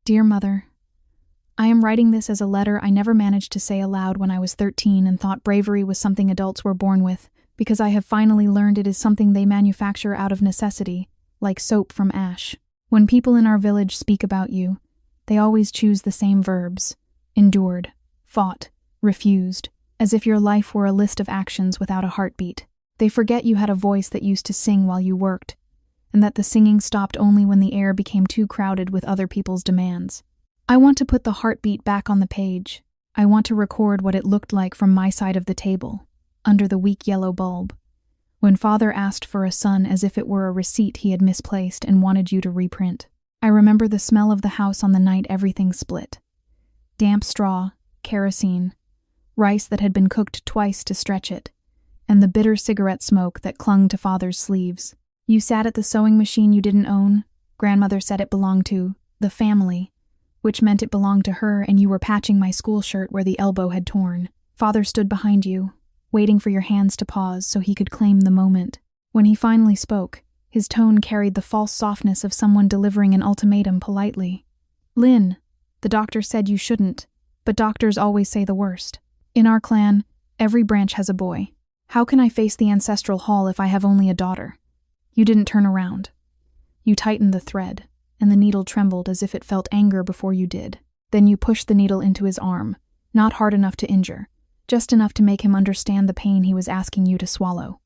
Dear Mother, I am writing this as a letter I never managed to say aloud when I was 13 and thought bravery was something adults were born with, because I have finally learned it is something they manufacture out of necessity, like soap from ash. When people in our village speak about you, they always choose the same verbs: endured, fought, refused, as if your life were a list of actions without a heartbeat. They forget you had a voice that used to sing while you worked, and that the singing stopped only when the air became too crowded with other people's demands. I want to put the heartbeat back on the page. I want to record what it looked like from my side of the table, under the weak yellow bulb, when Father asked for a son as if it were a receipt he had misplaced and wanted you to reprint. I remember the smell of the house on the night everything split. Damp straw, kerosene, rice that had been cooked twice to stretch it, and the bitter cigarette smoke that clung to Father's sleeves. You sat at the sewing machine you didn't own. Grandmother said it belonged to the family, which meant it belonged to her, and you were patching my school shirt where the elbow had torn. Father stood behind you, waiting for your hands to pause so he could claim the moment. When he finally spoke, his tone carried the false softness of someone delivering an ultimatum politely. Lynn, the doctor said you shouldn't, but doctors always say the worst. In our clan, every branch has a boy. How can I face the ancestral hall if I have only a daughter? You didn't turn around. You tightened the thread, and the needle trembled as if it felt anger before you did. Then you pushed the needle into his arm, not hard enough to injure, just enough to make him understand the pain he was asking you to swallow.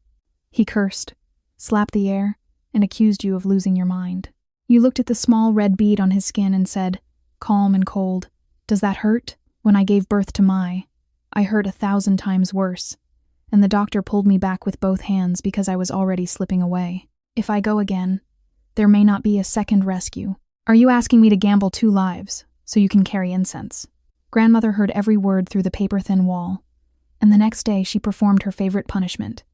He cursed, slapped the air, and accused you of losing your mind. You looked at the small red bead on his skin and said, calm and cold, "Does that hurt? When I gave birth to I hurt 1,000 times worse." And the doctor pulled me back with both hands because I was already slipping away. If I go again, there may not be a second rescue. Are you asking me to gamble 2 lives so you can carry incense? Grandmother heard every word through the paper-thin wall, and the next day she performed her favorite punishment: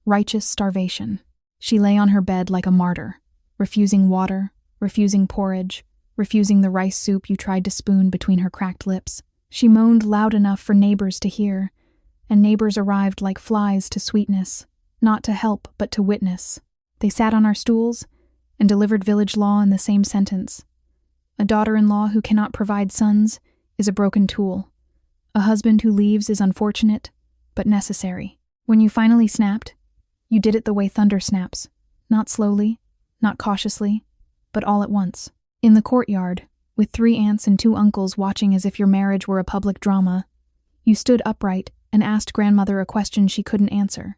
righteous starvation. She lay on her bed like a martyr, refusing water, refusing porridge, refusing the rice soup you tried to spoon between her cracked lips. She moaned loud enough for neighbors to hear, and neighbors arrived like flies to sweetness, not to help but to witness. They sat on our stools and delivered village law in the same sentence. A daughter-in-law who cannot provide sons is a broken tool. A husband who leaves is unfortunate, but necessary. When you finally snapped, you did it the way thunder snaps, not slowly, not cautiously, but all at once. In the courtyard, with 3 aunts and 2 uncles watching as if your marriage were a public drama, you stood upright and asked grandmother a question she couldn't answer.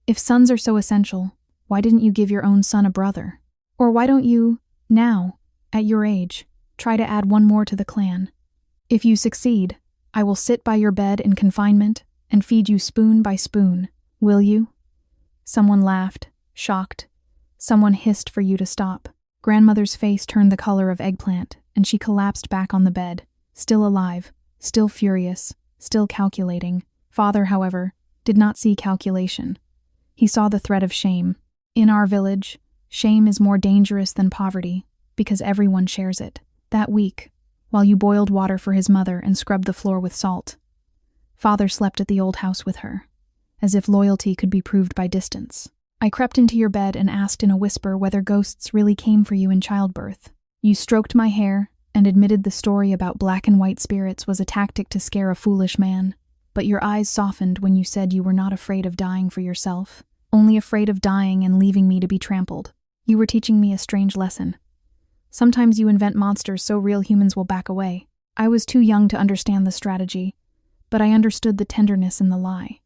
If sons are so essential, why didn't you give your own son a brother? Or why don't you, now, at your age, try to add 1 more to the clan? If you succeed, I will sit by your bed in confinement and feed you spoon by spoon. Will you? Someone laughed, shocked. Someone hissed for you to stop. Grandmother's face turned the color of eggplant, and she collapsed back on the bed, still alive, still furious, still calculating. Father, however, did not see calculation. He saw the threat of shame. In our village, shame is more dangerous than poverty, because everyone shares it. That week, while you boiled water for his mother and scrubbed the floor with salt, Father slept at the old house with her, as if loyalty could be proved by distance. I crept into your bed and asked in a whisper whether ghosts really came for you in childbirth. You stroked my hair and admitted the story about black and white spirits was a tactic to scare a foolish man, but your eyes softened when you said you were not afraid of dying for yourself, only afraid of dying and leaving me to be trampled. You were teaching me a strange lesson. Sometimes you invent monsters so real humans will back away. I was too young to understand the strategy, but I understood the tenderness in the lie.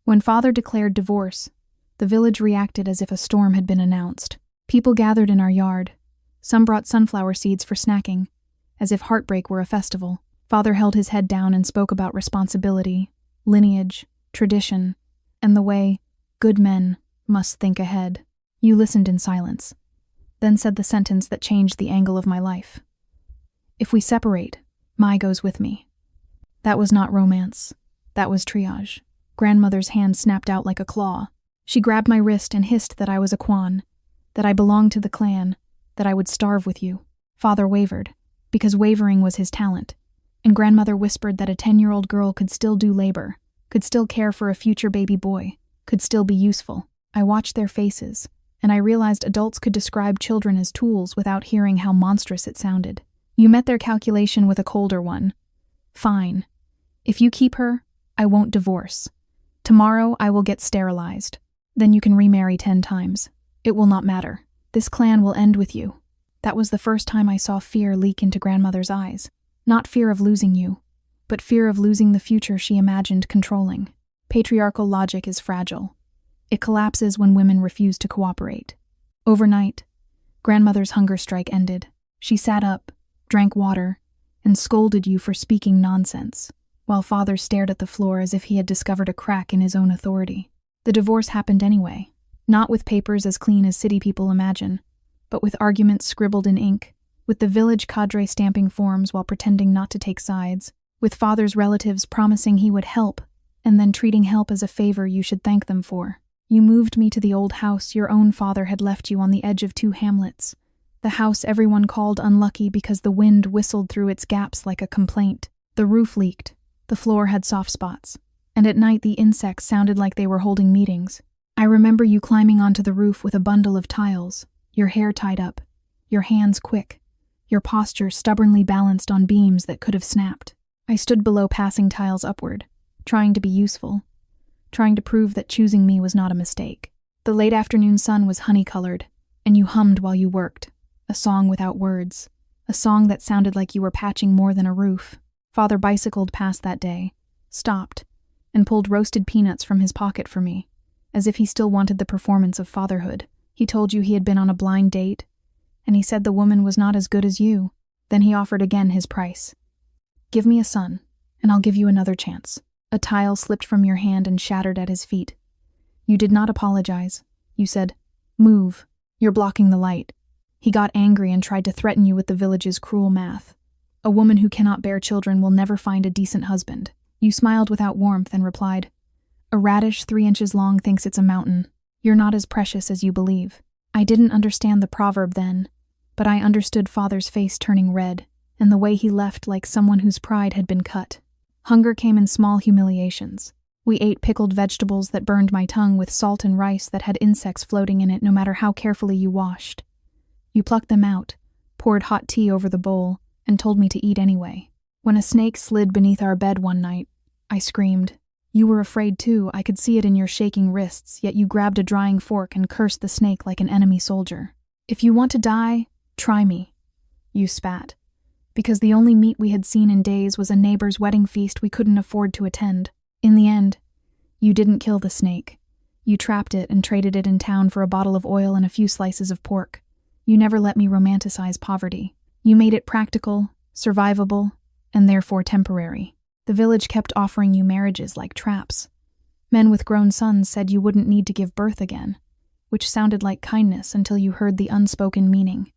When Father declared divorce, the village reacted as if a storm had been announced. People gathered in our yard. Some brought sunflower seeds for snacking, as if heartbreak were a festival. Father held his head down and spoke about responsibility, lineage, tradition, and the way good men must think ahead. You listened in silence, then said the sentence that changed the angle of my life. If we separate, Mai goes with me. That was not romance. That was triage. Grandmother's hand snapped out like a claw. She grabbed my wrist and hissed that I was a Kwan, that I belonged to the clan, that I would starve with you. Father wavered, because wavering was his talent, and Grandmother whispered that a 10-year-old girl could still do labor, could still care for a future baby boy, could still be useful. I watched their faces, and I realized adults could describe children as tools without hearing how monstrous it sounded. You met their calculation with a colder one. Fine. If you keep her, I won't divorce. Tomorrow I will get sterilized. Then you can remarry 10 times. It will not matter. This clan will end with you. That was the first time I saw fear leak into grandmother's eyes. Not fear of losing you, but fear of losing the future she imagined controlling. Patriarchal logic is fragile. It collapses when women refuse to cooperate. Overnight, grandmother's hunger strike ended. She sat up, drank water, and scolded you for speaking nonsense, while father stared at the floor as if he had discovered a crack in his own authority. The divorce happened anyway, not with papers as clean as city people imagine, but with arguments scribbled in ink, with the village cadre stamping forms while pretending not to take sides, with father's relatives promising he would help, and then treating help as a favor you should thank them for. You moved me to the old house your own father had left you on the edge of 2 hamlets, the house everyone called unlucky because the wind whistled through its gaps like a complaint. The roof leaked, the floor had soft spots, and at night the insects sounded like they were holding meetings. I remember you climbing onto the roof with a bundle of tiles, your hair tied up, your hands quick, your posture stubbornly balanced on beams that could have snapped. I stood below passing tiles upward, trying to be useful, trying to prove that choosing me was not a mistake. The late afternoon sun was honey-colored, and you hummed while you worked, a song without words, a song that sounded like you were patching more than a roof. Father bicycled past that day, stopped, and pulled roasted peanuts from his pocket for me, as if he still wanted the performance of fatherhood. He told you he had been on a blind date, and he said the woman was not as good as you. Then he offered again his price. Give me a son, and I'll give you another chance. A tile slipped from your hand and shattered at his feet. You did not apologize. You said, "Move, you're blocking the light." He got angry and tried to threaten you with the village's cruel math. A woman who cannot bear children will never find a decent husband. You smiled without warmth and replied, "A radish 3 inches long thinks it's a mountain. You're not as precious as you believe." I didn't understand the proverb then, but I understood father's face turning red, and the way he left like someone whose pride had been cut. Hunger came in small humiliations. We ate pickled vegetables that burned my tongue with salt and rice that had insects floating in it no matter how carefully you washed. You plucked them out, poured hot tea over the bowl, and told me to eat anyway. When a snake slid beneath our bed one night, I screamed. You were afraid too, I could see it in your shaking wrists, yet you grabbed a drying fork and cursed the snake like an enemy soldier. "If you want to die, try me," you spat, because the only meat we had seen in days was a neighbor's wedding feast we couldn't afford to attend. In the end, you didn't kill the snake. You trapped it and traded it in town for a bottle of oil and a few slices of pork. You never let me romanticize poverty. You made it practical, survivable, and therefore temporary. The village kept offering you marriages like traps. Men with grown sons said you wouldn't need to give birth again, which sounded like kindness until you heard the unspoken meaning.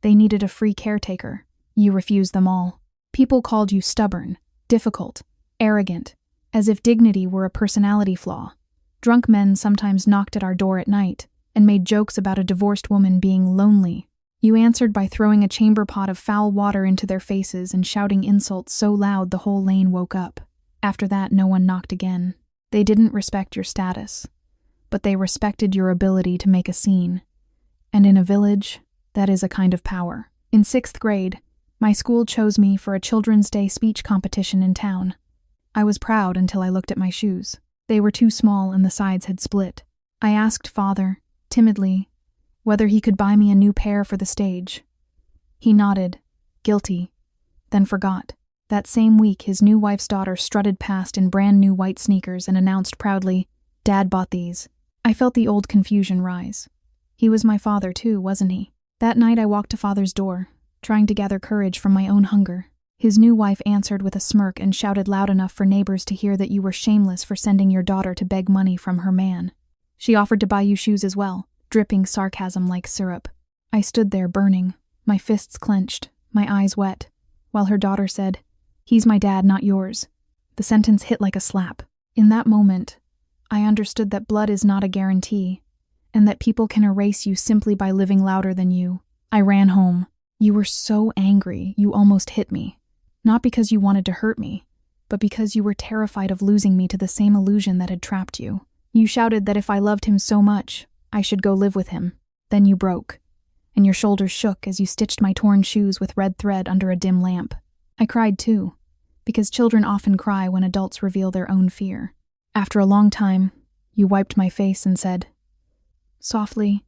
They needed a free caretaker. You refused them all. People called you stubborn, difficult, arrogant, as if dignity were a personality flaw. Drunk men sometimes knocked at our door at night and made jokes about a divorced woman being lonely. You answered by throwing a chamber pot of foul water into their faces and shouting insults so loud the whole lane woke up. After that, no one knocked again. They didn't respect your status, but they respected your ability to make a scene. And in a village, that is a kind of power. In 6th grade, my school chose me for a Children's Day speech competition in town. I was proud until I looked at my shoes. They were too small and the sides had split. I asked father, timidly, whether he could buy me a new pair for the stage. He nodded, guilty, then forgot. That same week, his new wife's daughter strutted past in brand new white sneakers and announced proudly, "Dad bought these." I felt the old confusion rise. He was my father too, wasn't he? That night I walked to father's door, trying to gather courage from my own hunger. His new wife answered with a smirk and shouted loud enough for neighbors to hear that you were shameless for sending your daughter to beg money from her man. She offered to buy you shoes as well, dripping sarcasm like syrup. I stood there burning, my fists clenched, my eyes wet, while her daughter said, "He's my dad, not yours." The sentence hit like a slap. In that moment, I understood that blood is not a guarantee, and that people can erase you simply by living louder than you. I ran home. You were so angry, you almost hit me. Not because you wanted to hurt me, but because you were terrified of losing me to the same illusion that had trapped you. You shouted that if I loved him so much, I should go live with him. Then you broke. and your shoulders shook as you stitched my torn shoes with red thread under a dim lamp. I cried too, because children often cry when adults reveal their own fear. After a long time, you wiped my face and said, softly,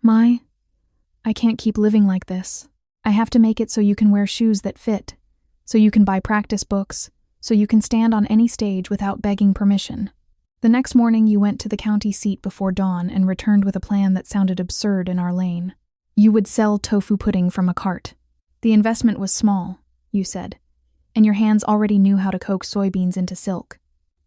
I can't keep living like this. I have to make it so you can wear shoes that fit, so you can buy practice books, so you can stand on any stage without begging permission. The next morning you went to the county seat before dawn and returned with a plan that sounded absurd in our lane. You would sell tofu pudding from a cart. The investment was small, you said, and your hands already knew how to coax soybeans into silk.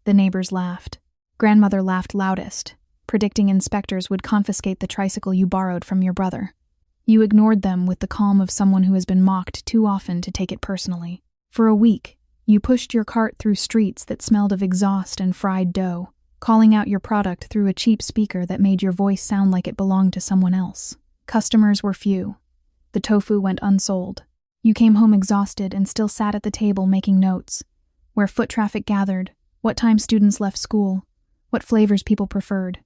The neighbors laughed. Grandmother laughed loudest, predicting inspectors would confiscate the tricycle you borrowed from your brother. You ignored them with the calm of someone who has been mocked too often to take it personally. For a week, you pushed your cart through streets that smelled of exhaust and fried dough, calling out your product through a cheap speaker that made your voice sound like it belonged to someone else. Customers were few. The tofu went unsold. You came home exhausted and still sat at the table making notes, where foot traffic gathered, what time students left school, what flavors people preferred.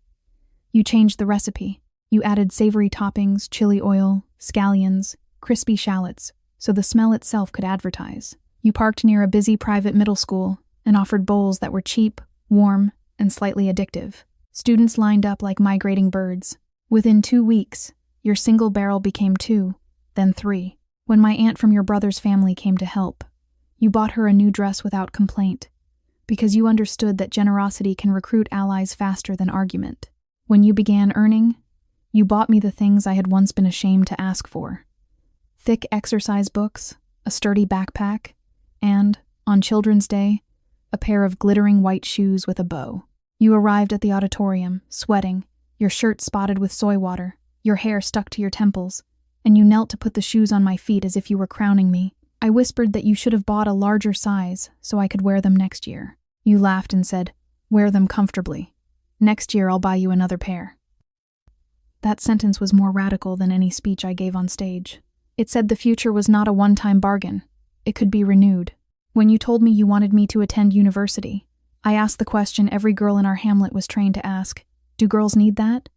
You changed the recipe. You added savory toppings, chili oil, scallions, crispy shallots, so the smell itself could advertise. You parked near a busy private middle school and offered bowls that were cheap, warm, and slightly addictive. Students lined up like migrating birds. Within 2 weeks, your single barrel became 2, then 3. When my aunt from your brother's family came to help, you bought her a new dress without complaint, because you understood that generosity can recruit allies faster than argument. When you began earning, you bought me the things I had once been ashamed to ask for. Thick exercise books, a sturdy backpack, and, on Children's Day, a pair of glittering white shoes with a bow. You arrived at the auditorium, sweating, your shirt spotted with soy water, your hair stuck to your temples, and you knelt to put the shoes on my feet as if you were crowning me. I whispered that you should have bought a larger size so I could wear them next year. You laughed and said, "Wear them comfortably. Next year I'll buy you another pair." That sentence was more radical than any speech I gave on stage. It said the future was not a one-time bargain. It could be renewed. When you told me you wanted me to attend university, I asked the question every girl in our hamlet was trained to ask, "Do girls need that?"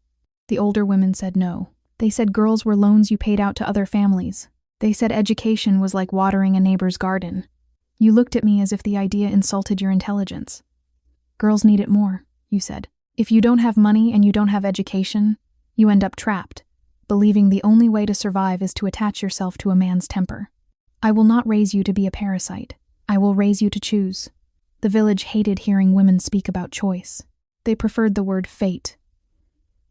The older women said no. They said girls were loans you paid out to other families. They said education was like watering a neighbor's garden. You looked at me as if the idea insulted your intelligence. "Girls need it more," you said. "If you don't have money and you don't have education, you end up trapped, believing the only way to survive is to attach yourself to a man's temper. I will not raise you to be a parasite. I will raise you to choose." The village hated hearing women speak about choice. They preferred the word fate.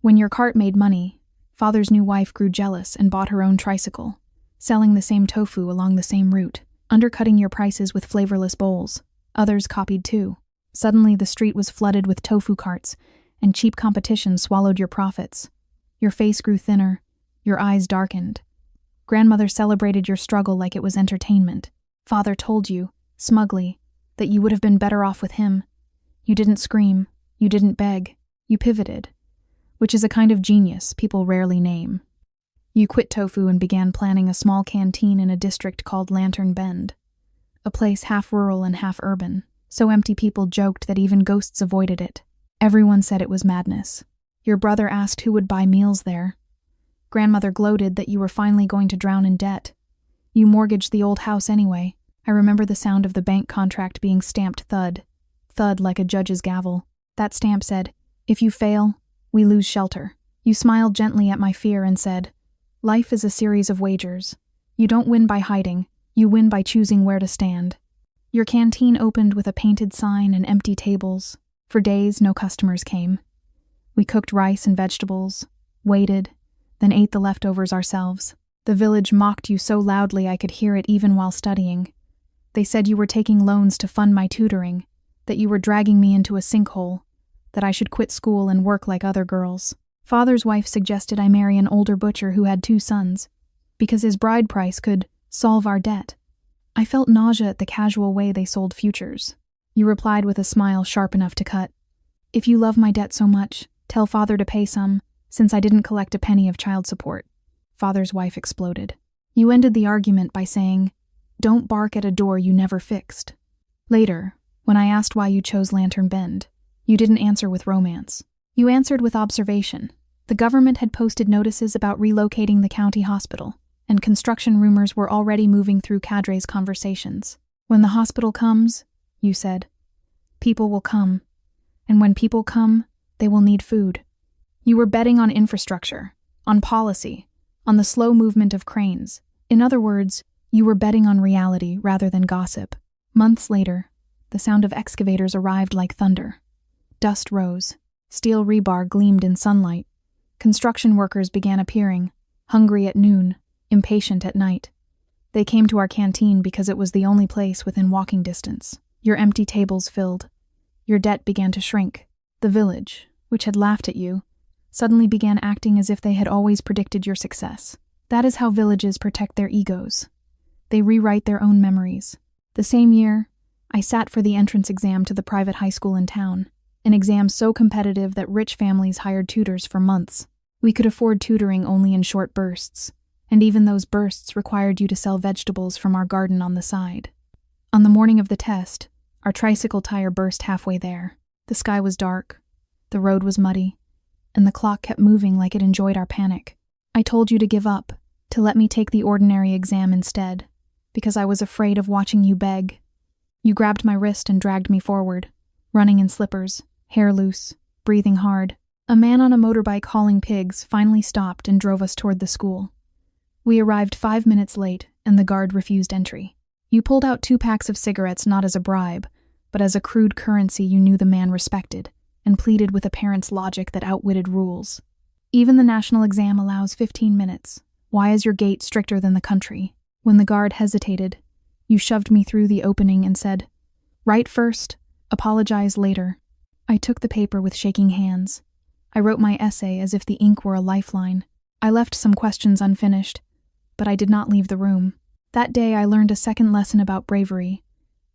When your cart made money, Father's new wife grew jealous and bought her own tricycle, selling the same tofu along the same route, undercutting your prices with flavorless bowls. Others copied too. Suddenly the street was flooded with tofu carts, and cheap competition swallowed your profits. Your face grew thinner, your eyes darkened. Grandmother celebrated your struggle like it was entertainment. Father told you, smugly, that you would have been better off with him. You didn't scream, you didn't beg, you pivoted, which is a kind of genius people rarely name. You quit tofu and began planning a small canteen in a district called Lantern Bend, a place half rural and half urban, so empty people joked that even ghosts avoided it. Everyone said it was madness. Your brother asked who would buy meals there. Grandmother gloated that you were finally going to drown in debt. You mortgaged the old house anyway. I remember the sound of the bank contract being stamped thud, thud like a judge's gavel. That stamp said, "If you fail, we lose shelter." You smiled gently at my fear and said, "Life is a series of wagers. You don't win by hiding, you win by choosing where to stand." Your canteen opened with a painted sign and empty tables. For days, no customers came. We cooked rice and vegetables, waited, then ate the leftovers ourselves. The village mocked you so loudly I could hear it even while studying. They said you were taking loans to fund my tutoring, that you were dragging me into a sinkhole, that I should quit school and work like other girls. Father's wife suggested I marry an older butcher who had 2 sons, because his bride price could solve our debt. I felt nausea at the casual way they sold futures. You replied with a smile sharp enough to cut. "If you love my debt so much, tell Father to pay some, since I didn't collect a penny of child support." Father's wife exploded. You ended the argument by saying, "Don't bark at a door you never fixed." Later, when I asked why you chose Lantern Bend, you didn't answer with romance. You answered with observation. The government had posted notices about relocating the county hospital, and construction rumors were already moving through cadres' conversations. When the hospital comes, you said, people will come. And when people come, they will need food. You were betting on infrastructure, on policy, on the slow movement of cranes. In other words, you were betting on reality rather than gossip. Months later, the sound of excavators arrived like thunder. Dust rose. Steel rebar gleamed in sunlight. Construction workers began appearing, hungry at noon, impatient at night. They came to our canteen because it was the only place within walking distance. Your empty tables filled. Your debt began to shrink. The village, which had laughed at you, suddenly began acting as if they had always predicted your success. That is how villages protect their egos. They rewrite their own memories. The same year, I sat for the entrance exam to the private high school in town, an exam so competitive that rich families hired tutors for months. We could afford tutoring only in short bursts, and even those bursts required you to sell vegetables from our garden on the side. On the morning of the test, our tricycle tire burst halfway there. The sky was dark, the road was muddy, and the clock kept moving like it enjoyed our panic. I told you to give up, to let me take the ordinary exam instead, because I was afraid of watching you beg. You grabbed my wrist and dragged me forward, running in slippers, hair loose, breathing hard. A man on a motorbike hauling pigs finally stopped and drove us toward the school. We arrived 5 minutes late, and the guard refused entry. You pulled out 2 packs of cigarettes not as a bribe, but as a crude currency you knew the man respected, and pleaded with a parent's logic that outwitted rules. Even the national exam allows 15 minutes. Why is your gate stricter than the country? When the guard hesitated, you shoved me through the opening and said, "Write first, apologize later." I took the paper with shaking hands. I wrote my essay as if the ink were a lifeline. I left some questions unfinished, but I did not leave the room. That day I learned a second lesson about bravery.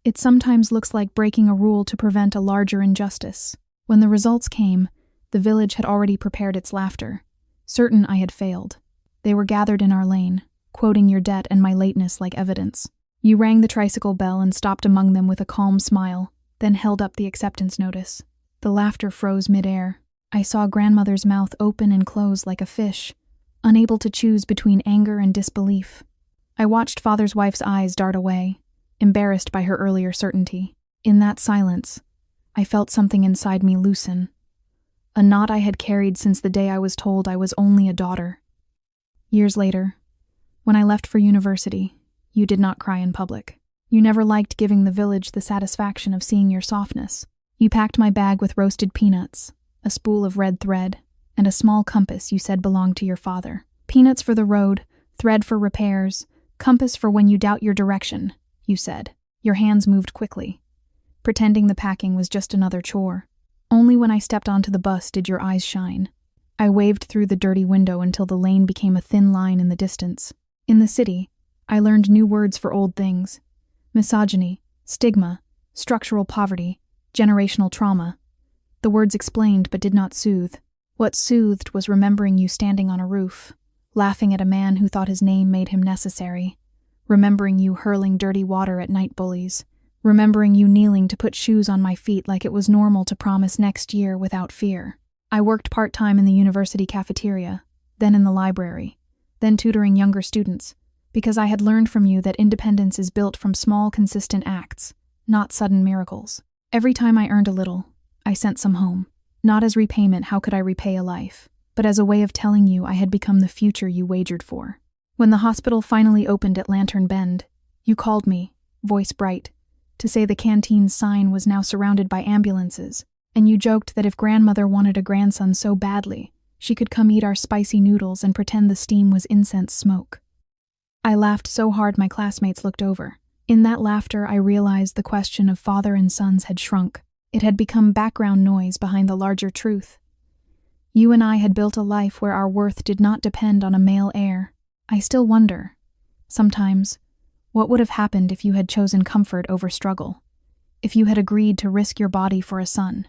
It sometimes looks like breaking a rule to prevent a larger injustice. When the results came, the village had already prepared its laughter, certain I had failed. They were gathered in our lane, quoting your debt and my lateness like evidence. You rang the tricycle bell and stopped among them with a calm smile, then held up the acceptance notice. The laughter froze midair. I saw grandmother's mouth open and close like a fish, unable to choose between anger and disbelief. I watched father's wife's eyes dart away, embarrassed by her earlier certainty. In that silence, I felt something inside me loosen. A knot I had carried since the day I was told I was only a daughter. Years later, when I left for university, you did not cry in public. You never liked giving the village the satisfaction of seeing your softness. You packed my bag with roasted peanuts, a spool of red thread, and a small compass you said belonged to your father. Peanuts for the road, thread for repairs, compass for when you doubt your direction, you said. Your hands moved quickly, pretending the packing was just another chore. Only when I stepped onto the bus did your eyes shine. I waved through the dirty window until the lane became a thin line in the distance. In the city, I learned new words for old things: misogyny, stigma, structural poverty, generational trauma. The words explained but did not soothe. What soothed was remembering you standing on a roof, laughing at a man who thought his name made him necessary, remembering you hurling dirty water at night bullies, remembering you kneeling to put shoes on my feet like it was normal to promise next year without fear. I worked part-time in the university cafeteria, then in the library, then tutoring younger students, because I had learned from you that independence is built from small, consistent acts, not sudden miracles. Every time I earned a little, I sent some home. Not as repayment, how could I repay a life, but as a way of telling you I had become the future you wagered for. When the hospital finally opened at Lantern Bend, you called me, voice bright, to say the canteen's sign was now surrounded by ambulances, and you joked that if grandmother wanted a grandson so badly, she could come eat our spicy noodles and pretend the steam was incense smoke. I laughed so hard my classmates looked over. In that laughter, I realized the question of father and sons had shrunk. It had become background noise behind the larger truth. You and I had built a life where our worth did not depend on a male heir. I still wonder, sometimes, what would have happened if you had chosen comfort over struggle, if you had agreed to risk your body for a son,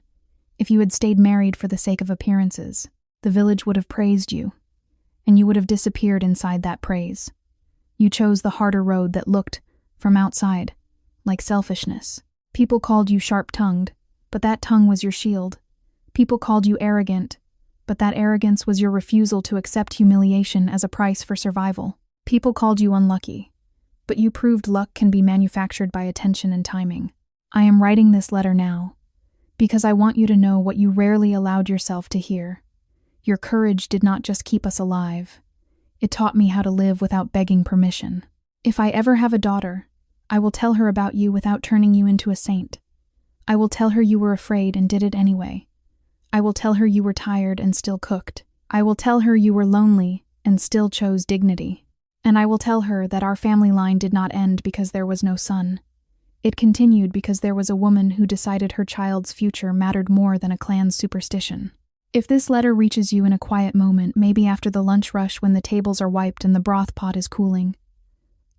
if you had stayed married for the sake of appearances. The village would have praised you, and you would have disappeared inside that praise. You chose the harder road that looked, from outside, like selfishness. People called you sharp-tongued, but that tongue was your shield. People called you arrogant, but that arrogance was your refusal to accept humiliation as a price for survival. People called you unlucky, but you proved luck can be manufactured by attention and timing. I am writing this letter now because I want you to know what you rarely allowed yourself to hear. Your courage did not just keep us alive. It taught me how to live without begging permission. If I ever have a daughter, I will tell her about you without turning you into a saint. I will tell her you were afraid and did it anyway. I will tell her you were tired and still cooked. I will tell her you were lonely and still chose dignity. And I will tell her that our family line did not end because there was no son. It continued because there was a woman who decided her child's future mattered more than a clan's superstition. If this letter reaches you in a quiet moment, maybe after the lunch rush when the tables are wiped and the broth pot is cooling,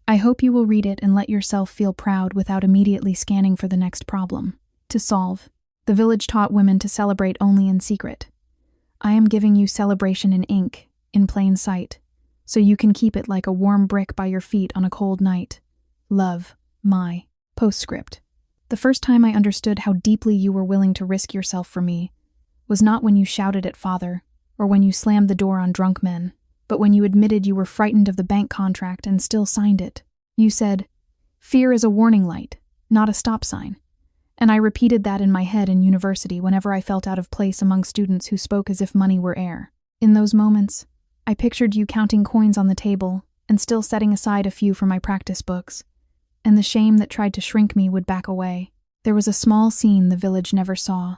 I hope you will read it and let yourself feel proud without immediately scanning for the next problem to solve. The village taught women to celebrate only in secret. I am giving you celebration in ink, in plain sight, so you can keep it like a warm brick by your feet on a cold night. Love, my postscript. The first time I understood how deeply you were willing to risk yourself for me was not when you shouted at father or when you slammed the door on drunk men, but when you admitted you were frightened of the bank contract and still signed it. You said, "Fear is a warning light, not a stop sign." And I repeated that in my head in university whenever I felt out of place among students who spoke as if money were air. In those moments, I pictured you counting coins on the table and still setting aside a few for my practice books, and the shame that tried to shrink me would back away. There was a small scene the village never saw.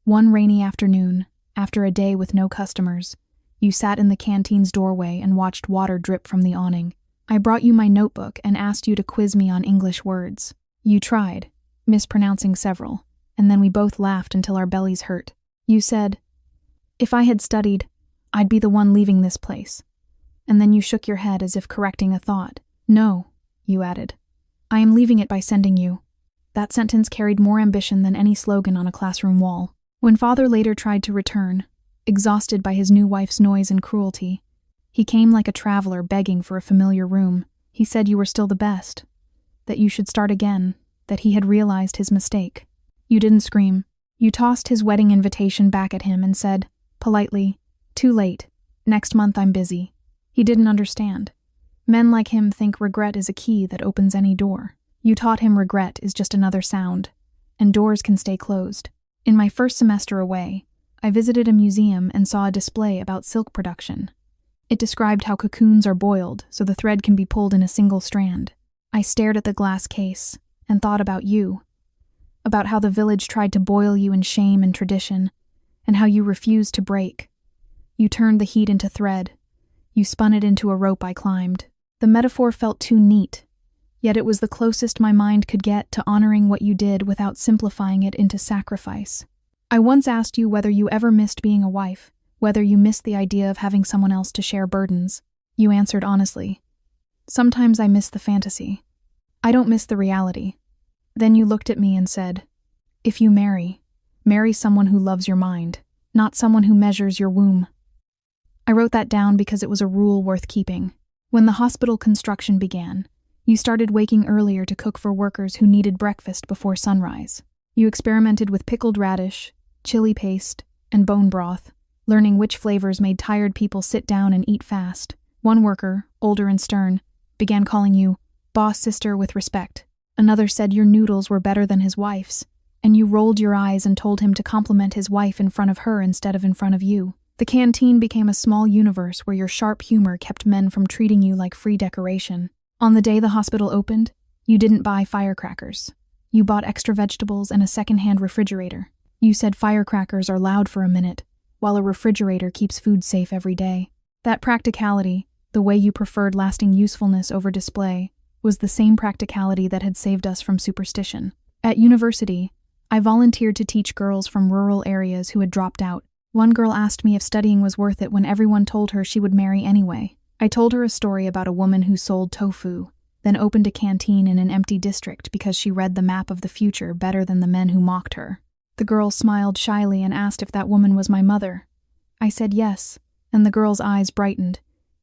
One rainy afternoon, after a day with no customers, you sat in the canteen's doorway and watched water drip from the awning. I brought you my notebook and asked you to quiz me on English words. You tried, mispronouncing several, and then we both laughed until our bellies hurt. You said, "If I had studied, I'd be the one leaving this place." And then you shook your head as if correcting a thought. "No," you added. "I am leaving it by sending you." That sentence carried more ambition than any slogan on a classroom wall. When father later tried to return, exhausted by his new wife's noise and cruelty, he came like a traveler begging for a familiar room. He said you were still the best, that you should start again, that he had realized his mistake. You didn't scream. You tossed his wedding invitation back at him and said, politely, "Too late. Next month I'm busy." He didn't understand. Men like him think regret is a key that opens any door. You taught him regret is just another sound, and doors can stay closed. In my first semester away, I visited a museum and saw a display about silk production. It described how cocoons are boiled so the thread can be pulled in a single strand. I stared at the glass case and thought about you, about how the village tried to boil you in shame and tradition, and how you refused to break. You turned the heat into thread. You spun it into a rope I climbed. The metaphor felt too neat, yet it was the closest my mind could get to honoring what you did without simplifying it into sacrifice. I once asked you whether you ever missed being a wife, whether you missed the idea of having someone else to share burdens. You answered honestly, "Sometimes I miss the fantasy. I don't miss the reality." Then you looked at me and said, "If you marry someone who loves your mind, not someone who measures your womb." I wrote that down because it was a rule worth keeping. When the hospital construction began, you started waking earlier to cook for workers who needed breakfast before sunrise. You experimented with pickled radish, chili paste, and bone broth, learning which flavors made tired people sit down and eat fast. One worker, older and stern, began calling you boss sister with respect. Another said your noodles were better than his wife's, and you rolled your eyes and told him to compliment his wife in front of her instead of in front of you. The canteen became a small universe where your sharp humor kept men from treating you like free decoration. On the day the hospital opened, you didn't buy firecrackers. You bought extra vegetables and a second-hand refrigerator. You said firecrackers are loud for a minute, while a refrigerator keeps food safe every day. That practicality, the way you preferred lasting usefulness over display, was the same practicality that had saved us from superstition. At university, I volunteered to teach girls from rural areas who had dropped out. One girl asked me if studying was worth it when everyone told her she would marry anyway. I told her a story about a woman who sold tofu, then opened a canteen in an empty district because she read the map of the future better than the men who mocked her. The girl smiled shyly and asked if that woman was my mother. I said yes, and the girl's eyes brightened,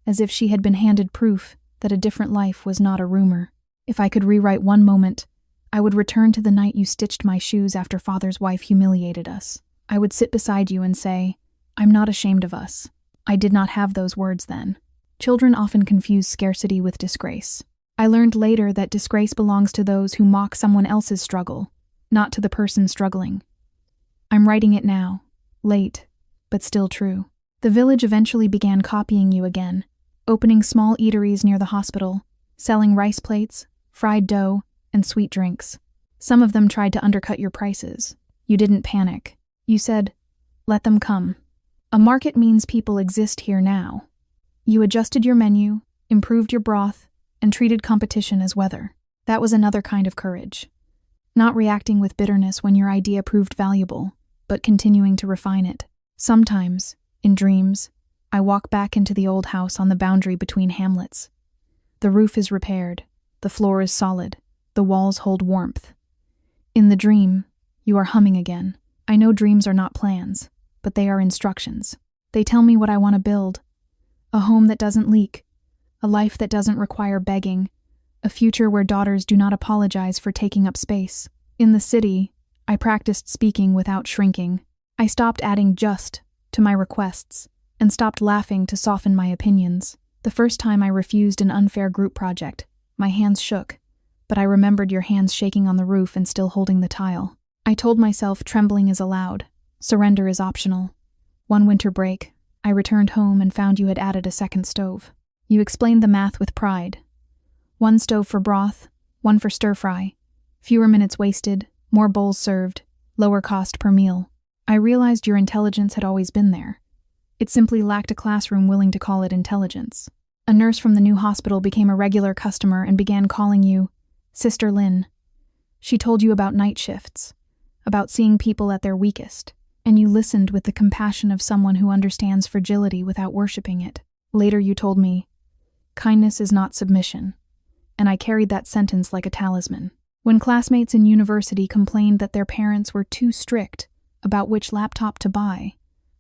as if she had been handed proof that a different life was not a rumor. If I could rewrite one moment, I would return to the night you stitched my shoes after father's wife humiliated us. I would sit beside you and say, I'm not ashamed of us. I did not have those words then. Children often confuse scarcity with disgrace. I learned later that disgrace belongs to those who mock someone else's struggle, not to the person struggling. I'm writing it now, late, but still true. The village eventually began copying you again, opening small eateries near the hospital, selling rice plates, fried dough, and sweet drinks. Some of them tried to undercut your prices. You didn't panic. You said, "Let them come." A market means people exist here now. You adjusted your menu, improved your broth, and treated competition as weather. That was another kind of courage. Not reacting with bitterness when your idea proved valuable, but continuing to refine it. Sometimes, in dreams, I walk back into the old house on the boundary between hamlets. The roof is repaired, the floor is solid, the walls hold warmth. In the dream, you are humming again. I know dreams are not plans, but they are instructions. They tell me what I want to build. A home that doesn't leak, a life that doesn't require begging, a future where daughters do not apologize for taking up space. In the city, I practiced speaking without shrinking. I stopped adding just to my requests and stopped laughing to soften my opinions. The first time I refused an unfair group project, my hands shook, but I remembered your hands shaking on the roof and still holding the tile. I told myself trembling is allowed, surrender is optional. One winter break, I returned home and found you had added a second stove. You explained the math with pride. One stove for broth, one for stir-fry. Fewer minutes wasted, more bowls served, lower cost per meal. I realized your intelligence had always been there. It simply lacked a classroom willing to call it intelligence. A nurse from the new hospital became a regular customer and began calling you Sister Lynn. She told you about night shifts, about seeing people at their weakest, and you listened with the compassion of someone who understands fragility without worshiping it. Later you told me, kindness is not submission, and I carried that sentence like a talisman. When classmates in university complained that their parents were too strict about which laptop to buy,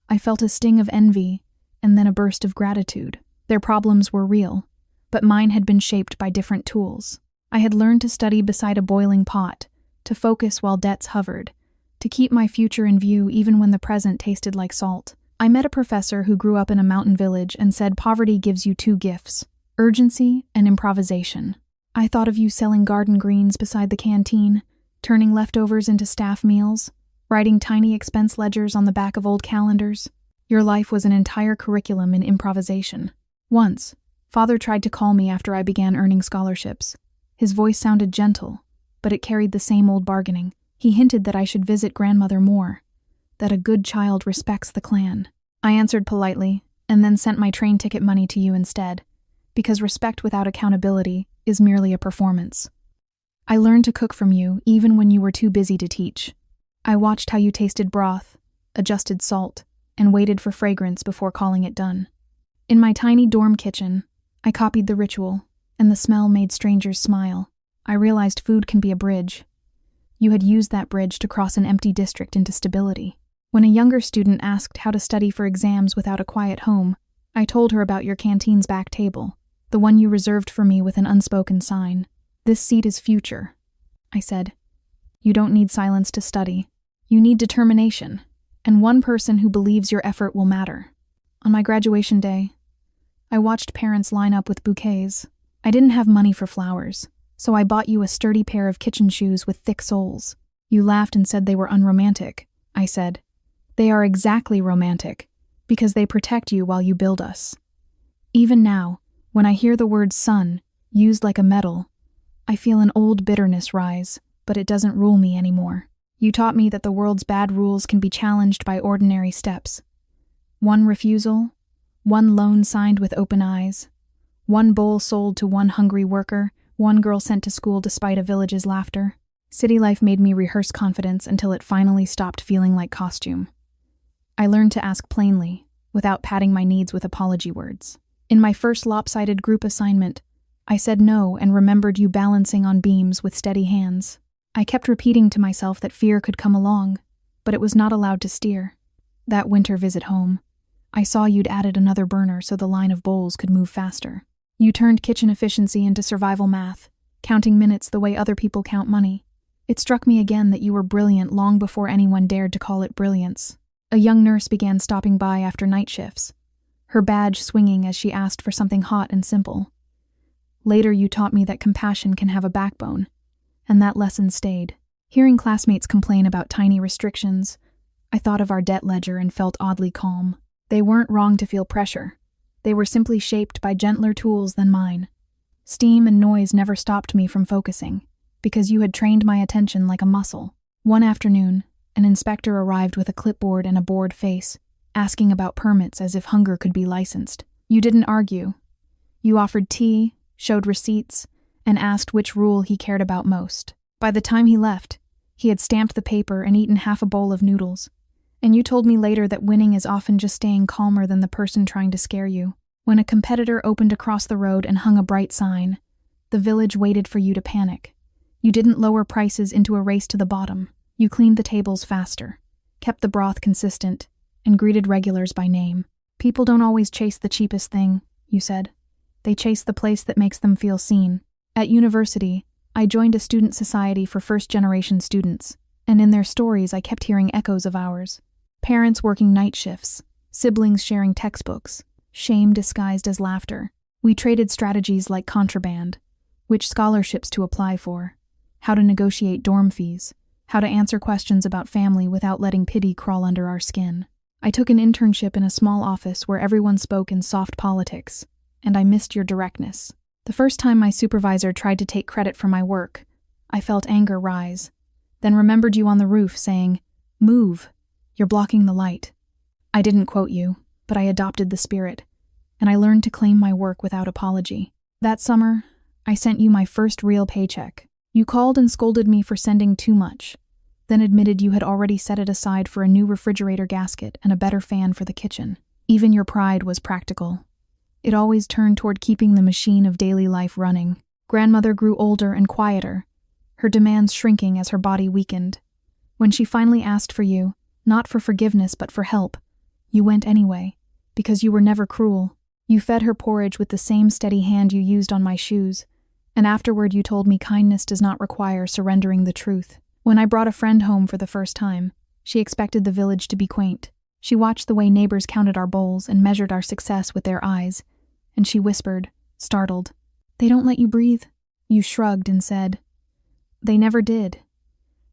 I felt a sting of envy and then a burst of gratitude. Their problems were real, but mine had been shaped by different tools. I had learned to study beside a boiling pot, to focus while debts hovered, to keep my future in view even when the present tasted like salt. I met a professor who grew up in a mountain village and said poverty gives you two gifts, urgency and improvisation. I thought of you selling garden greens beside the canteen, turning leftovers into staff meals, writing tiny expense ledgers on the back of old calendars. Your life was an entire curriculum in improvisation. Once, Father tried to call me after I began earning scholarships. His voice sounded gentle, but it carried the same old bargaining. He hinted that I should visit grandmother more, that a good child respects the clan. I answered politely, and then sent my train ticket money to you instead, because respect without accountability is merely a performance. I learned to cook from you even when you were too busy to teach. I watched how you tasted broth, adjusted salt, and waited for fragrance before calling it done. In my tiny dorm kitchen, I copied the ritual, and the smell made strangers smile. I realized food can be a bridge. You had used that bridge to cross an empty district into stability. When a younger student asked how to study for exams without a quiet home, I told her about your canteen's back table, the one you reserved for me with an unspoken sign. This seat is future, I said. You don't need silence to study. You need determination, and one person who believes your effort will matter. On my graduation day, I watched parents line up with bouquets. I didn't have money for flowers, so I bought you a sturdy pair of kitchen shoes with thick soles. You laughed and said they were unromantic. I said, they are exactly romantic, because they protect you while you build us. Even now, when I hear the word son used like a medal, I feel an old bitterness rise, but it doesn't rule me anymore. You taught me that the world's bad rules can be challenged by ordinary steps. One refusal, one loan signed with open eyes, one bowl sold to one hungry worker, one girl sent to school despite a village's laughter. City life made me rehearse confidence until it finally stopped feeling like costume. I learned to ask plainly, without padding my needs with apology words. In my first lopsided group assignment, I said no and remembered you balancing on beams with steady hands. I kept repeating to myself that fear could come along, but it was not allowed to steer. That winter visit home, I saw you'd added another burner so the line of bowls could move faster. You turned kitchen efficiency into survival math, counting minutes the way other people count money. It struck me again that you were brilliant long before anyone dared to call it brilliance. A young nurse began stopping by after night shifts, her badge swinging as she asked for something hot and simple. Later, you taught me that compassion can have a backbone, and that lesson stayed. Hearing classmates complain about tiny restrictions, I thought of our debt ledger and felt oddly calm. They weren't wrong to feel pressure. They were simply shaped by gentler tools than mine. Steam and noise never stopped me from focusing, because you had trained my attention like a muscle. One afternoon, an inspector arrived with a clipboard and a bored face, asking about permits as if hunger could be licensed. You didn't argue. You offered tea, showed receipts, and asked which rule he cared about most. By the time he left, he had stamped the paper and eaten half a bowl of noodles. And you told me later that winning is often just staying calmer than the person trying to scare you. When a competitor opened across the road and hung a bright sign, the village waited for you to panic. You didn't lower prices into a race to the bottom. You cleaned the tables faster, kept the broth consistent, and greeted regulars by name. People don't always chase the cheapest thing, you said. They chase the place that makes them feel seen. At university, I joined a student society for first-generation students, and in their stories I kept hearing echoes of ours. Parents working night shifts, siblings sharing textbooks, shame disguised as laughter. We traded strategies like contraband, which scholarships to apply for, how to negotiate dorm fees, how to answer questions about family without letting pity crawl under our skin. I took an internship in a small office where everyone spoke in soft politics, and I missed your directness. The first time my supervisor tried to take credit for my work, I felt anger rise, then remembered you on the roof saying, "Move, you're blocking the light." I didn't quote you, but I adopted the spirit, and I learned to claim my work without apology. That summer, I sent you my first real paycheck. You called and scolded me for sending too much, then admitted you had already set it aside for a new refrigerator gasket and a better fan for the kitchen. Even your pride was practical. It always turned toward keeping the machine of daily life running. Grandmother grew older and quieter, her demands shrinking as her body weakened. When she finally asked for you, not for forgiveness but for help, you went anyway, because you were never cruel. You fed her porridge with the same steady hand you used on my shoes, and afterward you told me kindness does not require surrendering the truth. When I brought a friend home for the first time, she expected the village to be quaint. She watched the way neighbors counted our bowls and measured our success with their eyes, and she whispered, startled, "They don't let you breathe." You shrugged and said, "They never did."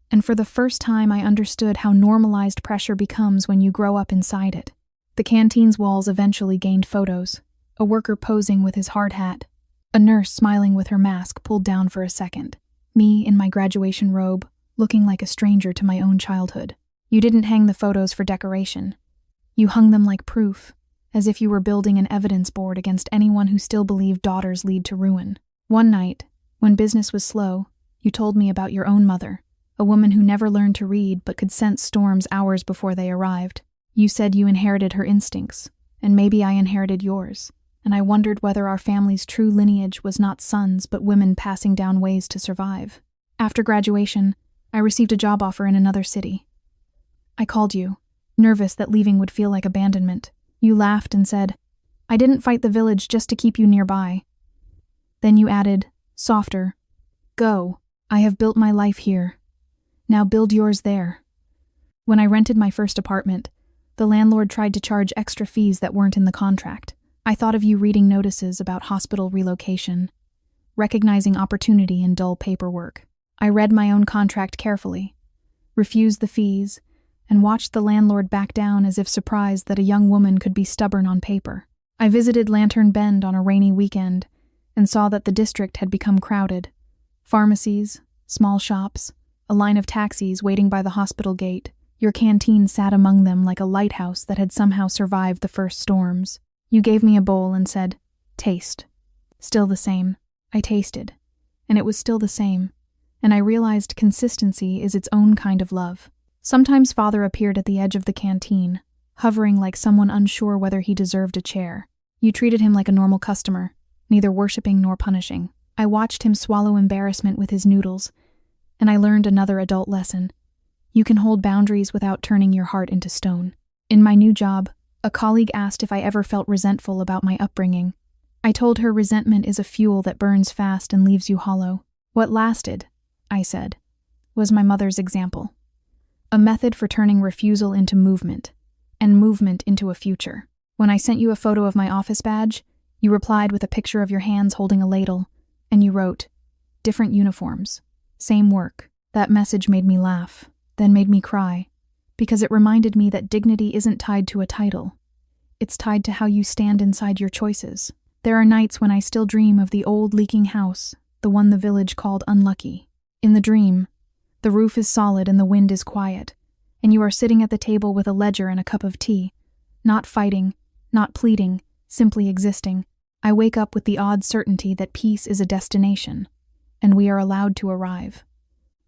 And for the first time I understood how normalized pressure becomes when you grow up inside it. The canteen's walls eventually gained photos, a worker posing with his hard hat, a nurse smiling with her mask pulled down for a second, me in my graduation robe, looking like a stranger to my own childhood. You didn't hang the photos for decoration. You hung them like proof, as if you were building an evidence board against anyone who still believed daughters lead to ruin. One night, when business was slow, you told me about your own mother, a woman who never learned to read but could sense storms hours before they arrived. You said you inherited her instincts, and maybe I inherited yours, and I wondered whether our family's true lineage was not sons but women passing down ways to survive. After graduation, I received a job offer in another city. I called you, nervous that leaving would feel like abandonment. You laughed and said, "I didn't fight the village just to keep you nearby." Then you added, softer, "Go, I have built my life here. Now build yours there." When I rented my first apartment, the landlord tried to charge extra fees that weren't in the contract. I thought of you reading notices about hospital relocation, recognizing opportunity in dull paperwork. I read my own contract carefully, refused the fees, and watched the landlord back down as if surprised that a young woman could be stubborn on paper. I visited Lantern Bend on a rainy weekend and saw that the district had become crowded. Pharmacies, small shops, a line of taxis waiting by the hospital gate. Your canteen sat among them like a lighthouse that had somehow survived the first storms. You gave me a bowl and said, "Taste." Still the same. I tasted, and it was still the same, and I realized consistency is its own kind of love. Sometimes Father appeared at the edge of the canteen, hovering like someone unsure whether he deserved a chair. You treated him like a normal customer, neither worshipping nor punishing. I watched him swallow embarrassment with his noodles, and I learned another adult lesson. You can hold boundaries without turning your heart into stone. In my new job, a colleague asked if I ever felt resentful about my upbringing. I told her resentment is a fuel that burns fast and leaves you hollow. What lasted, I said, was my mother's example. A method for turning refusal into movement, and movement into a future. When I sent you a photo of my office badge, you replied with a picture of your hands holding a ladle, and you wrote, "Different uniforms, same work." That message made me laugh, then made me cry, because it reminded me that dignity isn't tied to a title. It's tied to how you stand inside your choices. There are nights when I still dream of the old leaking house, the one the village called unlucky. In the dream, the roof is solid and the wind is quiet, and you are sitting at the table with a ledger and a cup of tea, not fighting, not pleading, simply existing. I wake up with the odd certainty that peace is a destination, and we are allowed to arrive.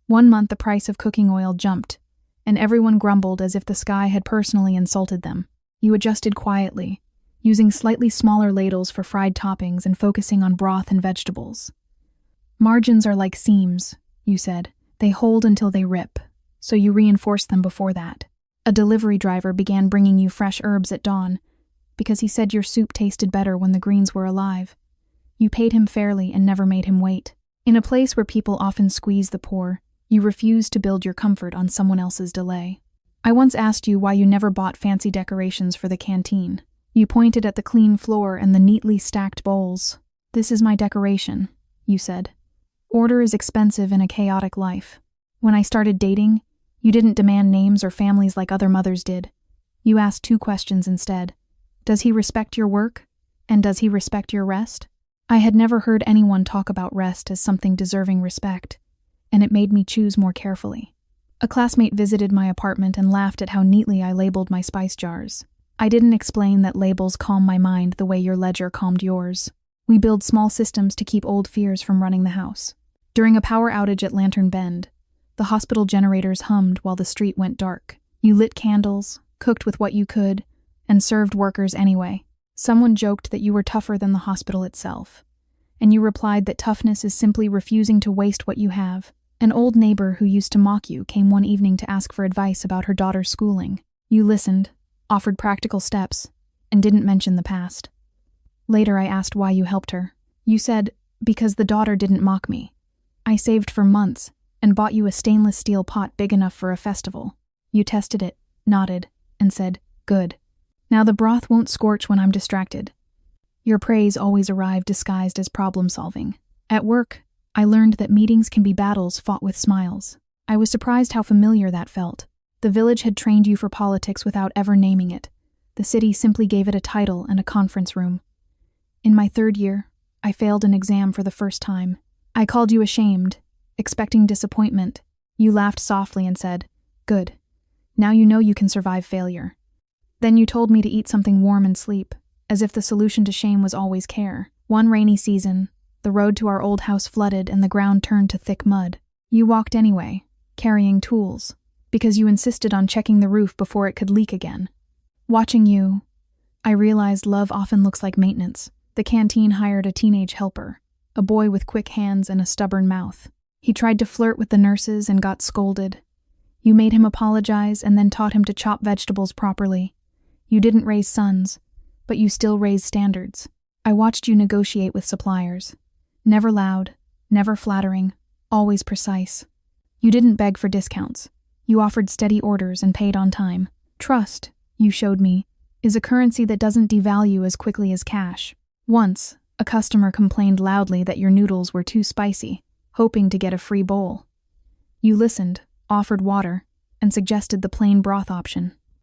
1 month the price of cooking oil jumped, and everyone grumbled as if the sky had personally insulted them. You adjusted quietly, using slightly smaller ladles for fried toppings and focusing on broth and vegetables. "Margins are like seams," you said. "They hold until they rip, so you reinforce them before that." A delivery driver began bringing you fresh herbs at dawn, because he said your soup tasted better when the greens were alive. You paid him fairly and never made him wait. In a place where people often squeeze the poor, you refused to build your comfort on someone else's delay. I once asked you why you never bought fancy decorations for the canteen. You pointed at the clean floor and the neatly stacked bowls. "This is my decoration," you said. Order is expensive in a chaotic life. When I started dating, you didn't demand names or families like other mothers did. You asked 2 questions instead. Does he respect your work? And does he respect your rest? I had never heard anyone talk about rest as something deserving respect, and it made me choose more carefully. A classmate visited my apartment and laughed at how neatly I labeled my spice jars. I didn't explain that labels calm my mind the way your ledger calmed yours. We build small systems to keep old fears from running the house. During a power outage at Lantern Bend, the hospital generators hummed while the street went dark. You lit candles, cooked with what you could, and served workers anyway. Someone joked that you were tougher than the hospital itself, and you replied that toughness is simply refusing to waste what you have. An old neighbor who used to mock you came one evening to ask for advice about her daughter's schooling. You listened, offered practical steps, and didn't mention the past. Later I asked why you helped her. You said, "Because the daughter didn't mock me. I saved for months and bought you a stainless steel pot big enough for a festival." You tested it, nodded, and said, "Good. Now the broth won't scorch when I'm distracted." Your praise always arrived disguised as problem-solving. At work, I learned that meetings can be battles fought with smiles. I was surprised how familiar that felt. The village had trained you for politics without ever naming it. The city simply gave it a title and a conference room. In my 3rd year, I failed an exam for the first time. I called you ashamed, expecting disappointment. You laughed softly and said, "Good. Now you know you can survive failure." Then you told me to eat something warm and sleep, as if the solution to shame was always care. One rainy season, the road to our old house flooded and the ground turned to thick mud. You walked anyway, carrying tools, because you insisted on checking the roof before it could leak again. Watching you, I realized love often looks like maintenance. The canteen hired a teenage helper, a boy with quick hands and a stubborn mouth. He tried to flirt with the nurses and got scolded. You made him apologize and then taught him to chop vegetables properly. You didn't raise sons, but you still raised standards. I watched you negotiate with suppliers. Never loud, never flattering, always precise. You didn't beg for discounts. You offered steady orders and paid on time. Trust, you showed me, is a currency that doesn't devalue as quickly as cash. Once, a customer complained loudly that your noodles were too spicy, hoping to get a free bowl. You listened, offered water, and suggested the plain broth option.